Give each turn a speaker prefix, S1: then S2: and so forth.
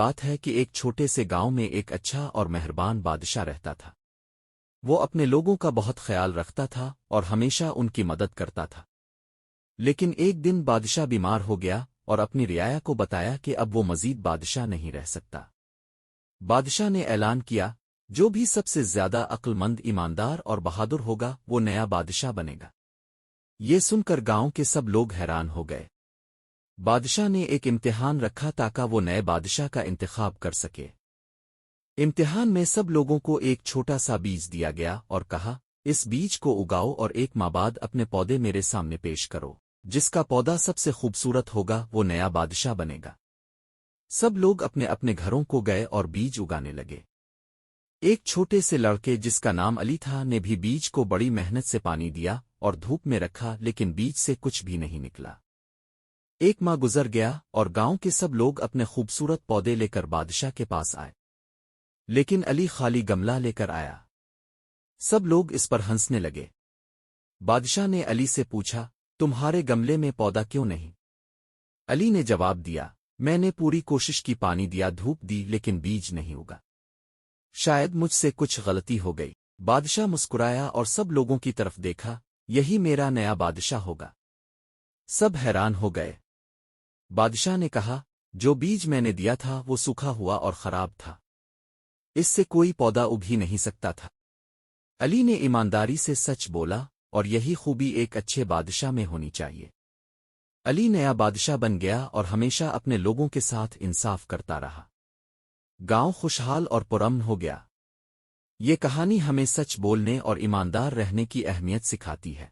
S1: بات ہے کہ ایک چھوٹے سے گاؤں میں ایک اچھا اور مہربان بادشاہ رہتا تھا۔ وہ اپنے لوگوں کا بہت خیال رکھتا تھا اور ہمیشہ ان کی مدد کرتا تھا۔ لیکن ایک دن بادشاہ بیمار ہو گیا اور اپنی رعایا کو بتایا کہ اب وہ مزید بادشاہ نہیں رہ سکتا۔ بادشاہ نے اعلان کیا، جو بھی سب سے زیادہ عقل مند، ایماندار اور بہادر ہوگا وہ نیا بادشاہ بنے گا۔ یہ سن کر گاؤں کے سب لوگ حیران ہو گئے۔ بادشاہ نے ایک امتحان رکھا تاکہ وہ نئے بادشاہ کا انتخاب کر سکے۔ امتحان میں سب لوگوں کو ایک چھوٹا سا بیج دیا گیا اور کہا، اس بیج کو اگاؤ اور ایک ماہ بعد اپنے پودے میرے سامنے پیش کرو۔ جس کا پودا سب سے خوبصورت ہوگا وہ نیا بادشاہ بنے گا۔ سب لوگ اپنے اپنے گھروں کو گئے اور بیج اگانے لگے۔ ایک چھوٹے سے لڑکے جس کا نام علی تھا نے بھی بیج کو بڑی محنت سے پانی دیا اور دھوپ میں رکھا، لیکن بیج سے کچھ بھی نہیں نکلا۔ ایک ماہ گزر گیا اور گاؤں کے سب لوگ اپنے خوبصورت پودے لے کر بادشاہ کے پاس آئے، لیکن علی خالی گملہ لے کر آیا۔ سب لوگ اس پر ہنسنے لگے۔ بادشاہ نے علی سے پوچھا، تمہارے گملے میں پودا کیوں نہیں؟ علی نے جواب دیا، میں نے پوری کوشش کی، پانی دیا، دھوپ دی، لیکن بیج نہیں اگا۔ شاید مجھ سے کچھ غلطی ہو گئی۔ بادشاہ مسکرایا اور سب لوگوں کی طرف دیکھا، یہی میرا نیا بادشاہ ہوگا۔ سب حیران ہو گئے۔ بادشاہ نے کہا، جو بیج میں نے دیا تھا وہ سوکھا ہوا اور خراب تھا، اس سے کوئی پودا اگ ہی نہیں سکتا تھا۔ علی نے ایمانداری سے سچ بولا، اور یہی خوبی ایک اچھے بادشاہ میں ہونی چاہیے۔ علی نیا بادشاہ بن گیا اور ہمیشہ اپنے لوگوں کے ساتھ انصاف کرتا رہا۔ گاؤں خوشحال اور پرامن ہو گیا۔ یہ کہانی ہمیں سچ بولنے اور ایماندار رہنے کی اہمیت سکھاتی ہے۔